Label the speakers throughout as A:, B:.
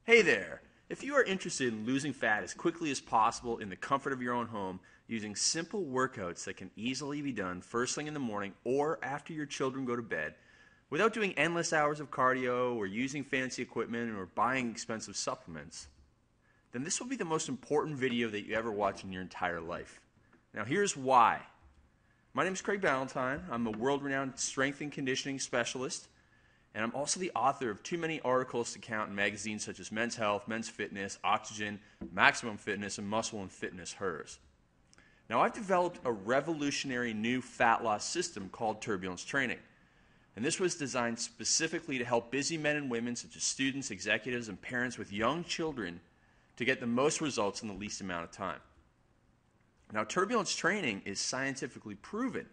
A: Hey there! If you are interested in losing fat as quickly as possible in the comfort of your own home, using simple workouts that can easily be done first thing in the morning or after your children go to bed, without doing endless hours of cardio or using fancy equipment or buying expensive supplements, then this will be the most important video that you ever watch in your entire life. Now here's why. My name is Craig Ballantyne. I'm a world-renowned strength and conditioning specialist, and I'm also the author of too many articles to count in magazines such as Men's Health, Men's Fitness, Oxygen, Maximum Fitness, and Muscle and Fitness, HERS. Now I've developed a revolutionary new fat loss system called Turbulence Training. And this was designed specifically to help busy men and women such as students, executives, and parents with young children to get the most results in the least amount of time. Now Turbulence Training is scientifically proven.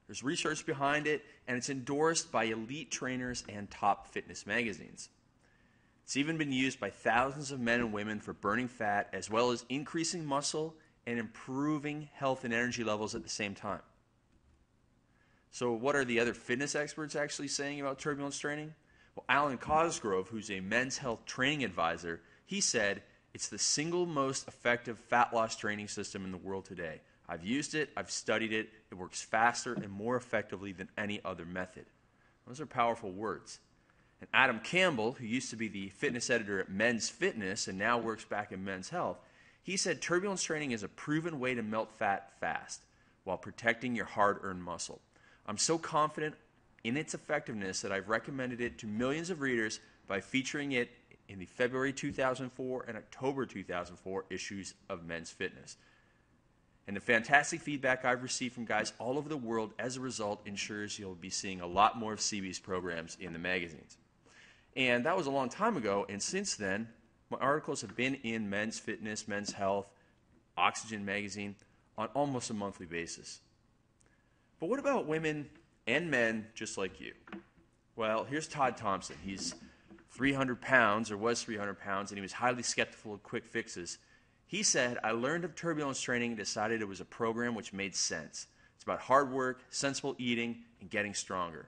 A: There's research behind it, and it's endorsed by elite trainers and top fitness magazines. It's even been used by thousands of men and women for burning fat, as well as increasing muscle and improving health and energy levels at the same time. So what are the other fitness experts actually saying about turbulence training? Well, Alan Cosgrove, who's a men's health training advisor, he said, it's the single most effective fat loss training system in the world today. I've used it, I've studied it, it works faster and more effectively than any other method. Those are powerful words. And Adam Campbell, who used to be the fitness editor at Men's Fitness and now works back in Men's Health, he said turbulence training is a proven way to melt fat fast while protecting your hard-earned muscle. I'm so confident in its effectiveness that I've recommended it to millions of readers by featuring it in the February 2004 and October 2004 issues of Men's Fitness. And the fantastic feedback I've received from guys all over the world as a result ensures you'll be seeing a lot more of CB's programs in the magazines. And that was a long time ago, and since then, my articles have been in Men's Fitness, Men's Health, Oxygen magazine on almost a monthly basis. But what about women and men just like you? Well, here's Todd Thompson. He's 300 pounds, or was 300 pounds, and he was highly skeptical of quick fixes. He said, I learned of turbulence training and decided it was a program which made sense. It's about hard work, sensible eating, and getting stronger.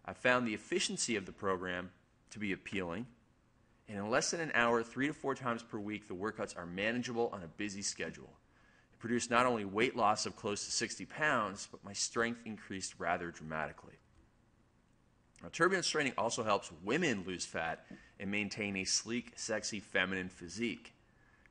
A: I found the efficiency of the program to be appealing, and in less than an hour, 3 to 4 times per week, the workouts are manageable on a busy schedule. It produced not only weight loss of close to 60 pounds, but my strength increased rather dramatically. Now, turbulence training also helps women lose fat and maintain a sleek, sexy, feminine physique.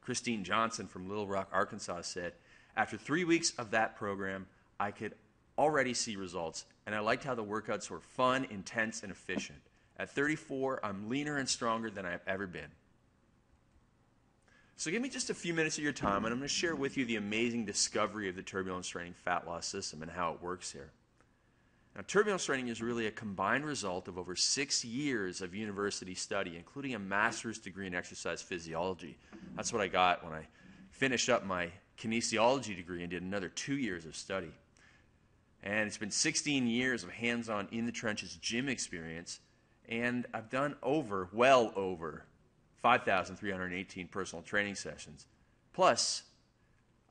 A: Christine Johnson from Little Rock, Arkansas said, after 3 weeks of that program, I could already see results, and I liked how the workouts were fun, intense, and efficient. At 34, I'm leaner and stronger than I've ever been. So give me just a few minutes of your time, and I'm going to share with you the amazing discovery of the turbulence training fat loss system and how it works here. Now, turbulence training is really a combined result of over 6 years of university study, including a master's degree in exercise physiology. That's what I got when I finished up my kinesiology degree and did another 2 years of study. And it's been 16 years of hands-on in-the-trenches gym experience, and I've done well over 5,318 personal training sessions. Plus,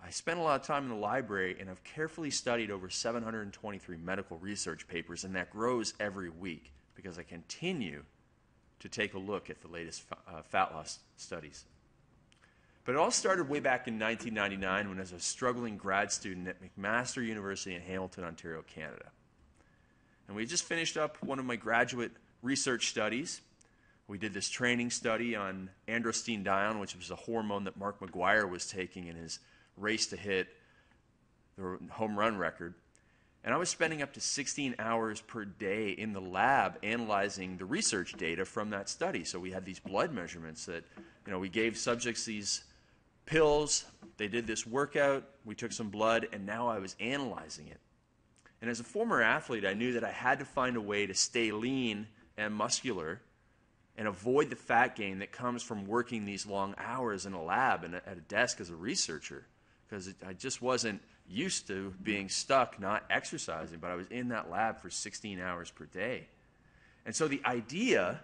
A: I spent a lot of time in the library, and I've carefully studied over 723 medical research papers, and that grows every week because I continue to take a look at the latest fat loss studies. But it all started way back in 1999 when I was a struggling grad student at McMaster University in Hamilton, Ontario, Canada. And we had just finished up one of my graduate research studies. We did this training study on androstenedione, which was a hormone that Mark McGuire was taking in his race to hit the home run record. And I was spending up to 16 hours per day in the lab analyzing the research data from that study. So we had these blood measurements that, we gave subjects these pills, they did this workout, we took some blood, and now I was analyzing it. And as a former athlete, I knew that I had to find a way to stay lean and muscular and avoid the fat gain that comes from working these long hours in a lab and at a desk as a researcher, because I just wasn't used to being stuck not exercising, but I was in that lab for 16 hours per day. And so the idea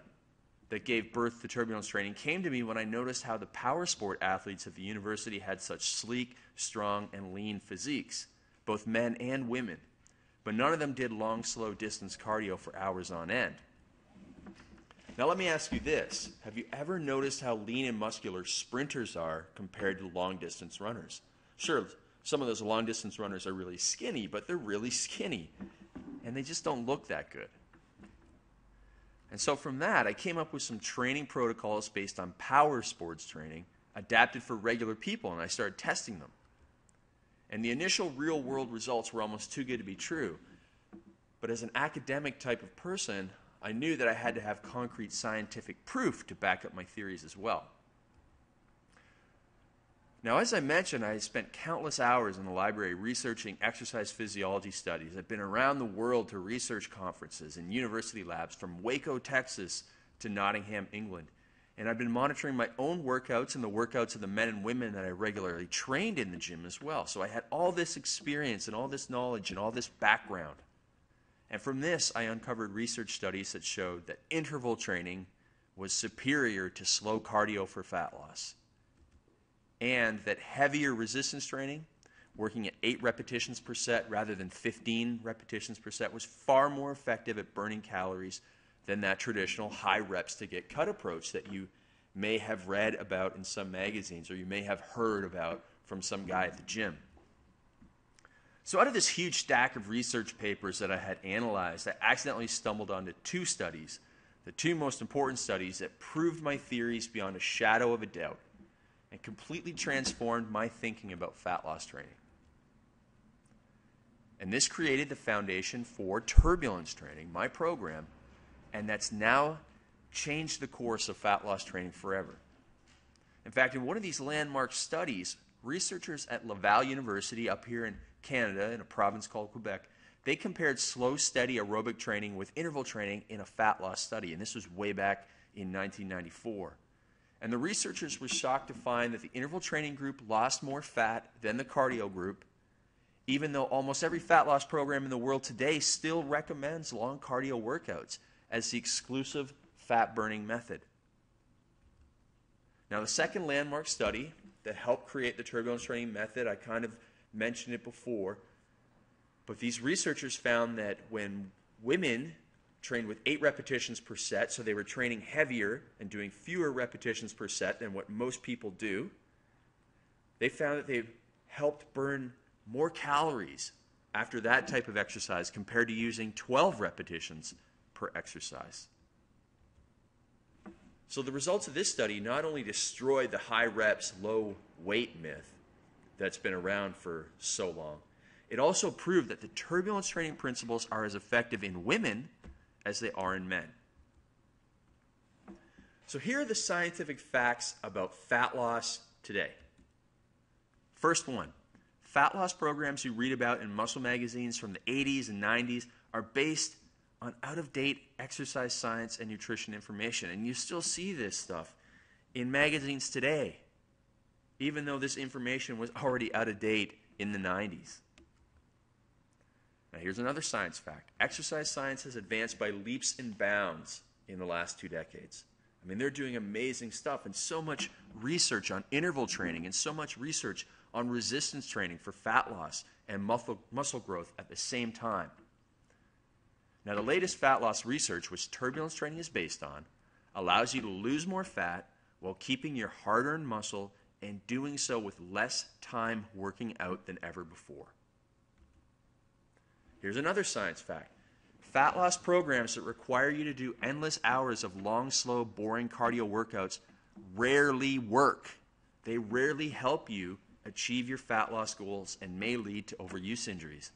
A: that gave birth to turbulence training came to me when I noticed how the power sport athletes at the university had such sleek, strong, and lean physiques, both men and women, but none of them did long, slow distance cardio for hours on end. Now let me ask you this. Have you ever noticed how lean and muscular sprinters are compared to long-distance runners? Sure, some of those long-distance runners are really skinny, but they're really skinny, and they just don't look that good. And so from that, I came up with some training protocols based on power sports training, adapted for regular people, and I started testing them. And the initial real-world results were almost too good to be true. But as an academic type of person, I knew that I had to have concrete scientific proof to back up my theories as well. Now, as I mentioned, I spent countless hours in the library researching exercise physiology studies. I've been around the world to research conferences and university labs from Waco, Texas to Nottingham, England. And I've been monitoring my own workouts and the workouts of the men and women that I regularly trained in the gym as well. So I had all this experience and all this knowledge and all this background. And from this, I uncovered research studies that showed that interval training was superior to slow cardio for fat loss. And that heavier resistance training, working at 8 repetitions per set rather than 15 repetitions per set, was far more effective at burning calories than that traditional high reps to get cut approach that you may have read about in some magazines or you may have heard about from some guy at the gym. So out of this huge stack of research papers that I had analyzed, I accidentally stumbled onto 2 studies, the 2 most important studies that proved my theories beyond a shadow of a doubt and completely transformed my thinking about fat loss training. And this created the foundation for turbulence training, my program, and that's now changed the course of fat loss training forever. In fact, in one of these landmark studies, researchers at Laval University up here in Canada, in a province called Quebec, they compared slow, steady aerobic training with interval training in a fat loss study, and this was way back in 1994. And the researchers were shocked to find that the interval training group lost more fat than the cardio group, even though almost every fat loss program in the world today still recommends long cardio workouts as the exclusive fat-burning method. Now, the second landmark study that helped create the turbulence training method, I kind of mentioned it before, but these researchers found that when women trained with 8 repetitions per set, so they were training heavier and doing fewer repetitions per set than what most people do, they found that they helped burn more calories after that type of exercise compared to using 12 repetitions per exercise. So the results of this study not only destroyed the high reps, low weight myth that's been around for so long, it also proved that the turbulence training principles are as effective in women as they are in men. So here are the scientific facts about fat loss today. First one, fat loss programs you read about in muscle magazines from the 80s and 90s are based on out-of-date exercise science and nutrition information. And you still see this stuff in magazines today, even though this information was already out of date in the 90s. Now here's another science fact. Exercise science has advanced by leaps and bounds in the last 2 decades. I mean, they're doing amazing stuff, and so much research on interval training and so much research on resistance training for fat loss and muscle growth at the same time. Now, the latest fat loss research, which turbulence training is based on, allows you to lose more fat while keeping your hard-earned muscle and doing so with less time working out than ever before. Here's another science fact. Fat loss programs that require you to do endless hours of long, slow, boring cardio workouts rarely work. They rarely help you achieve your fat loss goals and may lead to overuse injuries.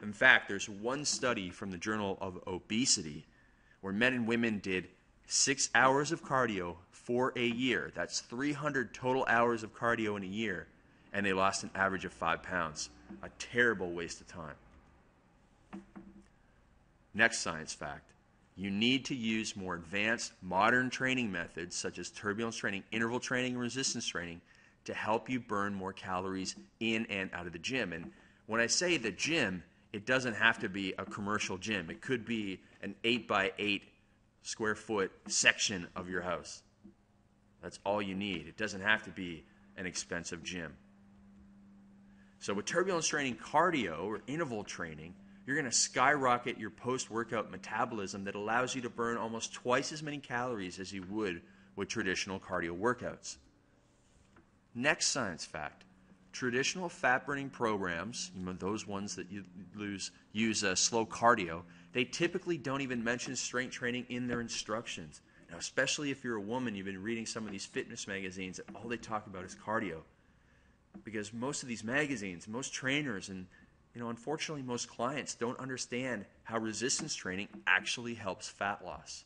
A: In fact, there's one study from the Journal of Obesity where men and women did 6 hours of cardio for a year. That's 300 total hours of cardio in a year, and they lost an average of 5 pounds. A terrible waste of time. Next science fact. You need to use more advanced modern training methods such as turbulence training, interval training, and resistance training to help you burn more calories in and out of the gym. And when I say the gym, it doesn't have to be a commercial gym. It could be an 8x8 square foot section of your house. That's all you need. It doesn't have to be an expensive gym. So with turbulence training cardio or interval training, you're going to skyrocket your post-workout metabolism that allows you to burn almost twice as many calories as you would with traditional cardio workouts. Next science fact. Traditional fat-burning programs, those ones that use slow cardio, they typically don't even mention strength training in their instructions. Now, especially if you're a woman, you've been reading some of these fitness magazines, all they talk about is cardio. Because most of these magazines, most trainers, and unfortunately most clients don't understand how resistance training actually helps fat loss.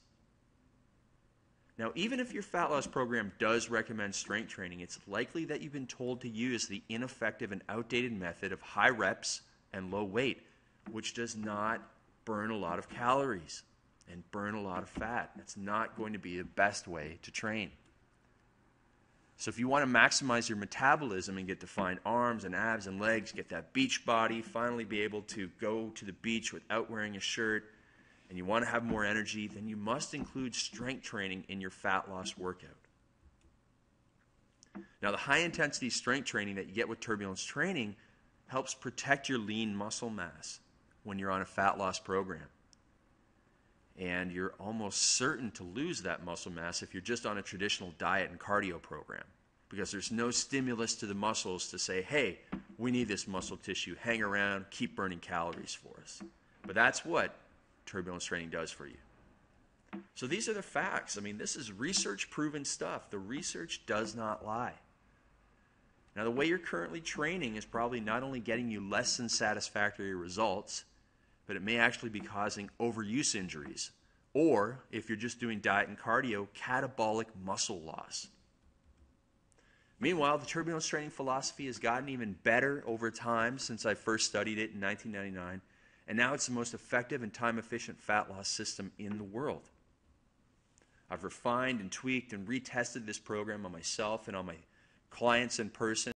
A: Now, even if your fat loss program does recommend strength training, it's likely that you've been told to use the ineffective and outdated method of high reps and low weight, which does not burn a lot of calories and burn a lot of fat. That's not going to be the best way to train. So if you want to maximize your metabolism and get defined arms and abs and legs, get that beach body, finally be able to go to the beach without wearing a shirt, and you want to have more energy, then you must include strength training in your fat loss workout. Now, the high-intensity strength training that you get with Turbulence Training helps protect your lean muscle mass when you're on a fat loss program. And you're almost certain to lose that muscle mass if you're just on a traditional diet and cardio program, because there's no stimulus to the muscles to say, hey, we need this muscle tissue, hang around, keep burning calories for us. But that's what Turbulence Training does for you. So these are the facts. This is research-proven stuff. The research does not lie. Now, the way you're currently training is probably not only getting you less than satisfactory results, but it may actually be causing overuse injuries, or, if you're just doing diet and cardio, catabolic muscle loss. Meanwhile, the Turbulence Training philosophy has gotten even better over time since I first studied it in 1999, and now it's the most effective and time-efficient fat loss system in the world. I've refined and tweaked and retested this program on myself and on my clients in person.